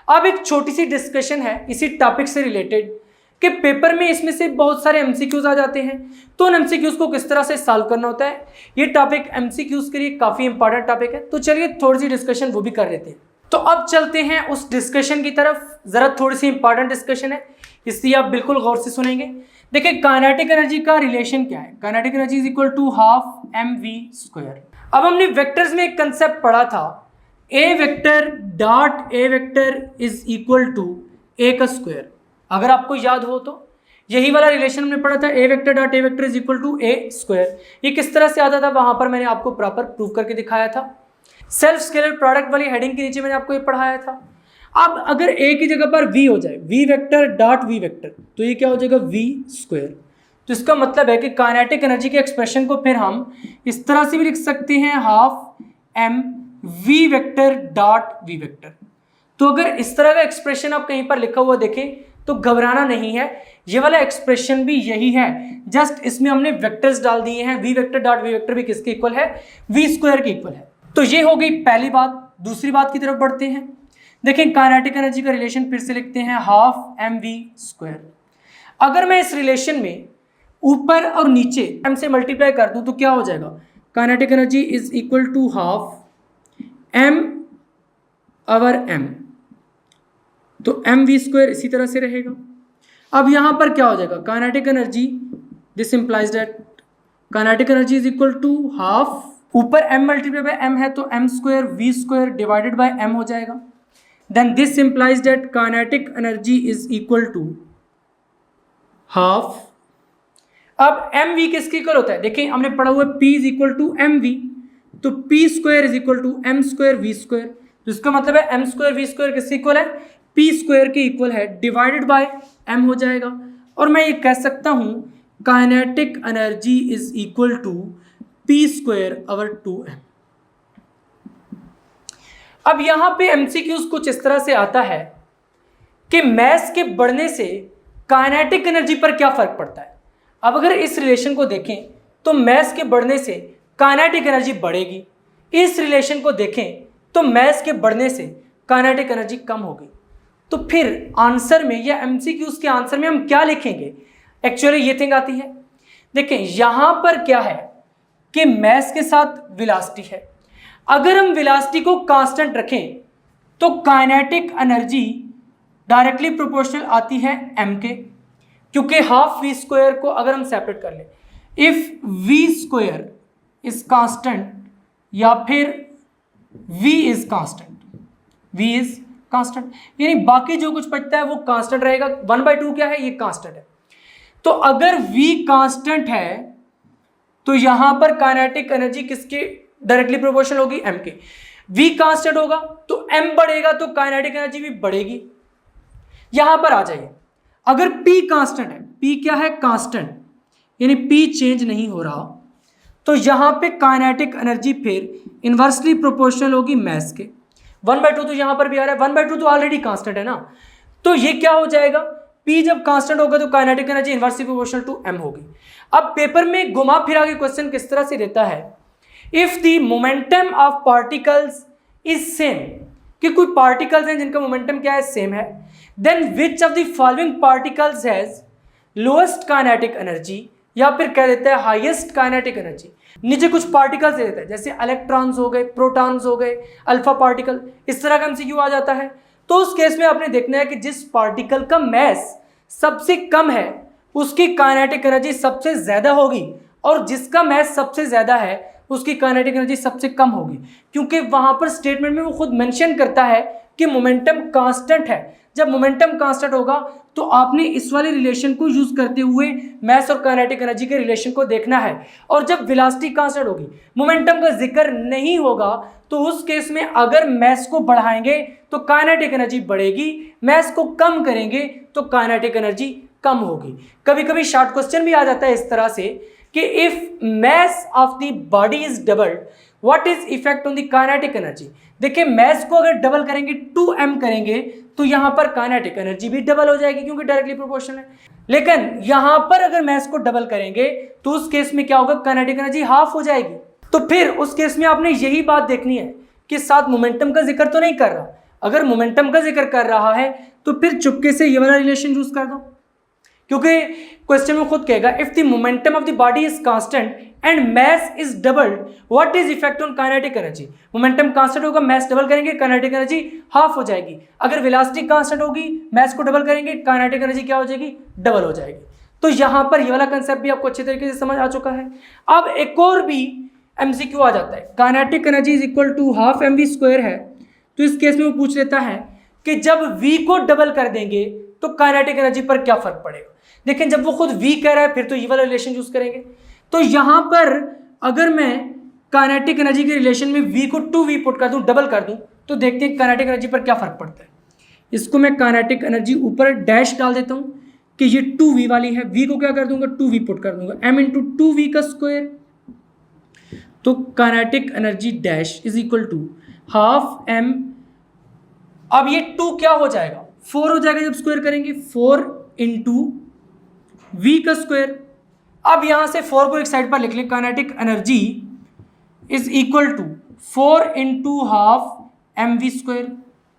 Speaker 1: अब एक छोटी सी डिस्कशन है इसी टॉपिक से रिलेटेड कि पेपर में इसमें से बहुत सारे एमसीक्यूज आ जाते हैं, तो उन एमसीक्यूज को किस तरह से सॉल्व करना होता है। ये टॉपिक एमसीक्यूज के लिए काफ़ी इंपॉर्टेंट टॉपिक है, तो चलिए थोड़ी सी डिस्कशन वो भी कर लेते हैं। तो अब चलते हैं उस डिस्कशन की तरफ, ज़रा थोड़ी सी इंपॉर्टेंट डिस्कशन है, इसलिए आप बिल्कुल गौर से सुनेंगे। देखिए काइनेटिक एनर्जी का रिलेशन क्या है, kinetic energy is equal to half M V square. अब हमने वेक्टर्स में एक कंसेप्ट पढ़ा था, A vector dot A vector is equal to A का स्क्वायर। अगर आपको याद हो तो यही वाला रिलेशन हमने पढ़ा था, A vector dot A vector is equal to A square. ये किस तरह से आता था, वहां पर मैंने आपको प्रॉपर प्रूव करके दिखाया था। सेल्फ स्केलर प्रोडक्ट वाली हेडिंग के नीचे मैंने आपको ये पढ़ाया था। अब अगर ए की जगह पर वी हो जाए, V vector dot V vector, तो ये क्या हो जाएगा, वी स्क्वायर। तो इसका मतलब है कि काइनेटिक एनर्जी के एक्सप्रेशन को फिर हम इस तरह से भी लिख सकते हैं, half M V vector dot V vector. तो अगर इस तरह का एक्सप्रेशन आप कहीं पर लिखा हुआ देखें तो घबराना नहीं है, ये वाला एक्सप्रेशन भी यही है, जस्ट इसमें हमने वेक्टर्स डाल दिए हैं। V vector dot V vector भी किसके इक्वल है, वी स्क्वायर के इक्वल है। तो ये हो गई पहली बात। दूसरी बात की तरफ बढ़ते हैं। देखें काइनेटिक एनर्जी का रिलेशन फिर से लिखते हैं, हाफ एम वी स्क्वायर। अगर मैं इस रिलेशन में ऊपर और नीचे एम से मल्टीप्लाई कर दूं तो क्या हो जाएगा, kinetic energy is equal to half M over M, तो एम वी स्क्वायर इसी तरह से रहेगा। अब यहां पर क्या हो जाएगा, kinetic energy, this implies that kinetic energy is equal to half, ऊपर एम मल्टीप्लाई बाय एम है तो M square V square divided by M हो जाएगा। Then this implies that kinetic energy is equal to half. अब एम वी किसके इक्वल होता है, देखिए हमने पढ़ा हुआ P is equal to M V, तो P square is equal to M square V square. तो इसका मतलब है एम स्क्वायर वी स्क्वायर किसके इक्वल है, पी स्क्वायर के इक्वल है, डिवाइडेड बाय एम हो जाएगा। और मैं ये कह सकता हूं kinetic energy is equal to P square over 2m। अब यहां पे एमसीक्यूज कुछ इस तरह से आता है कि मैस के बढ़ने से काइनेटिक एनर्जी पर क्या फर्क पड़ता है। अब अगर इस रिलेशन को देखें तो मैस के बढ़ने से काइनेटिक एनर्जी बढ़ेगी, इस रिलेशन को देखें तो मैस के बढ़ने से काइनेटिक एनर्जी कम होगी। तो फिर आंसर में या एमसीक्यूज के आंसर में हम क्या लिखेंगे, एक्चुअली ये थिंग आती है। देखें यहां पर क्या है कि मैस के साथ वेलोसिटी है, अगर हम वेलोसिटी को कांस्टेंट रखें तो काइनेटिक एनर्जी डायरेक्टली प्रोपोर्शनल आती है एम के, क्योंकि हाफ वी स्क्वायर को अगर हम सेपरेट कर लें, if V square is constant या फिर V is constant, V is constant, यानी बाकी जो कुछ बचता है वो कांस्टेंट रहेगा। 1/2 क्या है, ये कांस्टेंट है। तो अगर v कांस्टेंट है तो यहां पर काइनेटिक एनर्जी किसके डायरेक्टली प्रोपोर्शनल होगी, m के। v कांस्टेंट होगा तो m बढ़ेगा तो काइनेटिक एनर्जी भी बढ़ेगी। यहां पर आ जाइए, अगर p कांस्टेंट है, p क्या है, कांस्टेंट, यानी p चेंज नहीं हो रहा, तो यहां पे काइनेटिक एनर्जी फिर इनवर्सली प्रोपोर्शनल होगी मास के। 1/2 तो यहां पर भी आ रहा है, 1/2 तो ऑलरेडी कांस्टेंट है ना, तो ये क्या हो जाएगा, p जब कांस्टेंट होगा तो kinetic energy inversely proportional to m होगी। अब पेपर में घुमा फिरा के क्वेश्चन किस तरह से रहता है, if the momentum of particles is same, कि कोई पार्टिकल्स हैं जिनका मोमेंटम क्या है, सेम है, then which of the following particles has lowest kinetic energy, या फिर कह देते हैं हाईएस्ट काइनेटिक एनर्जी। नीचे कुछ पार्टिकल्स दे देता है, जैसे इलेक्ट्रॉन्स हो गए, प्रोटॉन्स हो गए, अल्फा पार्टिकल, इस तरह का एमसीक्यू आ जाता है। तो उस केस में आपने देखना है कि जिस पार्टिकल का मास सबसे कम है उसकी काइनेटिक एनर्जी सबसे ज्यादा होगी, और जिसका मास सबसे ज्यादा है उसकी काइनेटिक एनर्जी सबसे कम होगी, क्योंकि वहां पर स्टेटमेंट में वो खुद मेंशन करता है कि मोमेंटम कांस्टेंट है। जब मोमेंटम कांस्टेंट होगा तो आपने इस वाले रिलेशन को यूज करते हुए मास और काइनेटिक एनर्जी के रिलेशन को देखना है। और जब वेलोसिटी कांस्टेंट होगी, मोमेंटम का जिक्र नहीं होगा, तो उस केस में अगर मास को बढ़ाएंगे तो काइनेटिक एनर्जी बढ़ेगी, मास को कम करेंगे तो काइनेटिक एनर्जी कम होगी। कभी कभी शॉर्ट क्वेश्चन भी आ जाता है इस तरह से कि if mass of the body is doubled what is effect on the kinetic energy. देखिए मास को अगर डबल करेंगे 2m करेंगे तो यहां पर काइनेटिक एनर्जी भी डबल हो जाएगी क्योंकि डायरेक्टली प्रोपोर्शनल है। लेकिन यहां पर अगर मास को डबल करेंगे तो उस केस में क्या होगा, काइनेटिक एनर्जी हाफ हो जाएगी। तो फिर उस केस में आपने यही बात देखनी है कि साथ मोमेंटम का जिक्र तो नहीं कर रहा, अगर मोमेंटम का जिक्र कर रहा है तो फिर चुपके से ये वाला रिलेशन यूज कर दो, क्योंकि क्वेश्चन में खुद कहेगा if the momentum of the body is constant and mass is doubled what is effect on kinetic energy. Momentum constant होगा, मास डबल करेंगे, काइनेटिक एनर्जी हाफ हो जाएगी। अगर वेलोसिटी कांस्टेंट होगी, मास को डबल करेंगे, काइनेटिक एनर्जी क्या हो जाएगी, डबल हो जाएगी। तो यहां पर ये वाला कंसेप्ट भी आपको अच्छे तरीके से समझ आ चुका है। अब एक और भी एमसीक्यू आ जाता है, kinetic energy is equal to half mv² है, तो इस केस में वो पूछ लेता है कि जब v को डबल कर देंगे तो काइनेटिक एनर्जी पर क्या फर्क पड़ेगा। लेकिन जब वो खुद v कह रहा है फिर तो ये वाला रिलेशन यूज करेंगे। तो यहां पर अगर मैं काइनेटिक एनर्जी के रिलेशन में v को 2v पुट कर दूं, डबल कर दूं, तो देखते हैं काइनेटिक एनर्जी पर क्या फर्क पड़ता है। इसको मैं काइनेटिक एनर्जी ऊपर डैश डाल देता हूं कि ये 2v वाली है, v को क्या कर दूंगा 2v पुट कर दूंगा, m इंटू 2v का स्क्वायर, तो kinetic energy dash is equal to half m। अब ये 2 क्या हो जाएगा, 4 हो जाएगा जब स्क्वायर करेंगे, 4 इंटू v का स्क्वायर। अब यहां से 4 को एक साइड पर लिख लें, kinetic energy is equal to 4 into half mv²,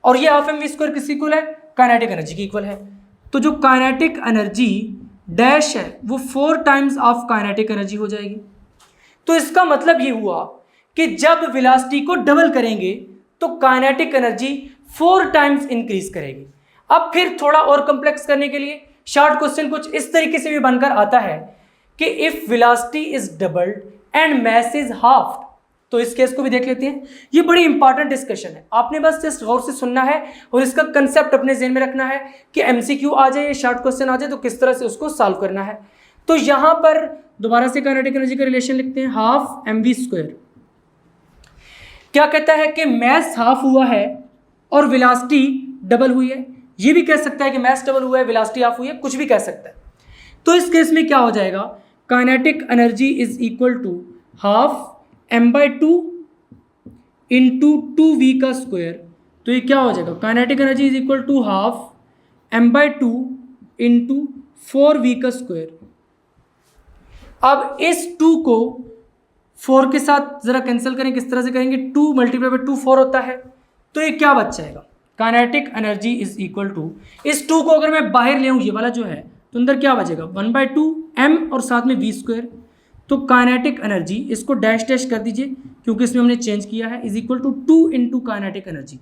Speaker 1: और ये हाफ mv² किसकी इक्वल है, काइनेटिक एनर्जी की इक्वल है। तो जो काइनेटिक एनर्जी डैश है वो 4 टाइम्स ऑफ काइनेटिक एनर्जी हो जाएगी। तो इसका मतलब ये हुआ कि जब वेलोसिटी को डबल करेंगे तो काइनेटिक एनर्जी 4 टाइम्स इंक्रीज करेगी। अब फिर थोड़ा और कॉम्प्लेक्स करने के लिए शॉर्ट क्वेश्चन कुछ इस तरीके से भी बनकर आता है कि if velocity is doubled and mass is half, तो इस केस को भी देख लेते हैं। ये बड़ी इंपॉर्टेंट डिस्कशन है, आपने बस जस्ट गौर से सुनना है और इसका कंसेप्ट अपने ज़हन में रखना है कि एमसीक्यू आ जाए, शॉर्ट क्वेश्चन आ जाए तो किस तरह से उसको सॉल्व करना है। तो यहां पर दोबारा से काइनेटिक एनर्जी का रिलेशन लिखते हैं, हाफ mv²। क्या कहता है कि मास हाफ हुआ है और वेलोसिटी डबल हुई है। ये भी कह सकता है कि मास डबल हुआ है, वेलोसिटी हाफ हुई है, कुछ भी कह सकता है। तो इस केस में क्या हो जाएगा, kinetic energy is equal to half m/2 into 2v का स्क्वायर। तो ये क्या हो जाएगा, kinetic energy is equal to half m/2 into 4v का स्क्वायर। अब इस 2 को 4 के साथ जरा कैंसिल करें, किस तरह से करेंगे, 2 मल्टीप्लाई बाय 2 4 होता है, तो ये क्या बच जाएगा, kinetic energy is equal to, इस 2 को अगर मैं बाहर ले आऊँ ये वाला जो है तो अंदर क्या बचेगा 1/2 m और साथ में v²। तो काइनेटिक एनर्जी इसको डैश डैश कर दीजिए क्योंकि इसमें हमने चेंज किया है, is equal to 2 into kinetic energy.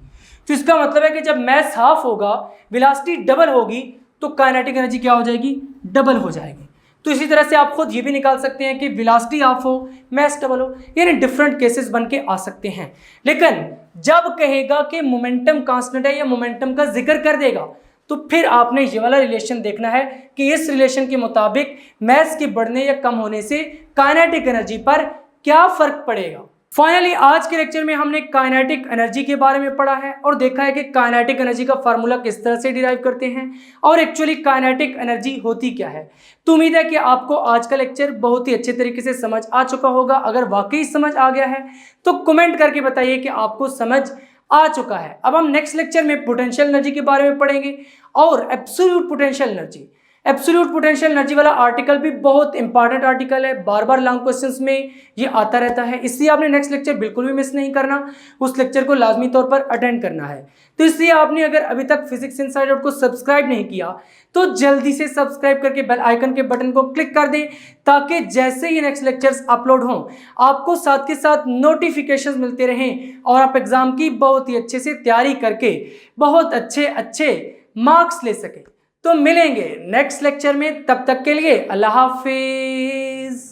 Speaker 1: तो इसका मतलब है कि जब मास हाफ होगा, वेलोसिटी डबल होगी, तो काइनेटिक एनर्जी क्या हो जाएगी, डबल हो जाएगी। तो इसी तरह से आप खुद ये भी निकाल सकते हैं कि वेलोसिटी हाफ हो, मास डबल हो, यानी डिफरेंट केसेस बन के आ सकते हैं। लेकिन जब कहेगा कि मोमेंटम कांस्टेंट है या मोमेंटम का जिक्र कर देगा तो फिर आपने ये वाला रिलेशन देखना है कि इस रिलेशन के मुताबिक मैस के बढ़ने या कम होने से काइनेटिक एनर्जी पर क्या फर्क पड़ेगा। फाइनली आज के लेक्चर में हमने काइनेटिक एनर्जी के बारे में पढ़ा है और देखा है कि काइनेटिक एनर्जी का फार्मूला किस तरह से डिराइव करते हैं और एक्चुअली काइनेटिक एनर्जी होती क्या है। तो उम्मीद है कि आपको आज का लेक्चर बहुत ही अच्छे तरीके से समझ आ चुका होगा। अगर वाकई समझ आ गया है तो कमेंट करके बताइए कि आपको समझ आ चुका है। अब हम नेक्स्ट लेक्चर में पोटेंशियल एनर्जी के बारे में पढ़ेंगे और absolute potential energy. Absolute potential energy वाला आर्टिकल भी बहुत इंपॉर्टेंट आर्टिकल है, बार बार लॉन्ग क्वेश्चंस में ये आता रहता है, इसलिए आपने नेक्स्ट लेक्चर बिल्कुल भी मिस नहीं करना, उस लेक्चर को लाजमी तौर पर अटेंड करना है। तो इसलिए आपने अगर अभी तक फिजिक्स इनसाइडर को सब्सक्राइब नहीं किया तो जल्दी से सब्सक्राइब करके बेल आइकन के बटन को क्लिक कर दें, ताकि जैसे ही नेक्स्ट लेक्चर्स अपलोड हों आपको साथ के साथ नोटिफिकेशन मिलते रहें और आप एग्जाम की बहुत ही अच्छे से तैयारी करके बहुत अच्छे मार्क्स ले सकें। तो मिलेंगे नेक्स्ट लेक्चर में, तब तक के लिए अल्लाह हाफिज।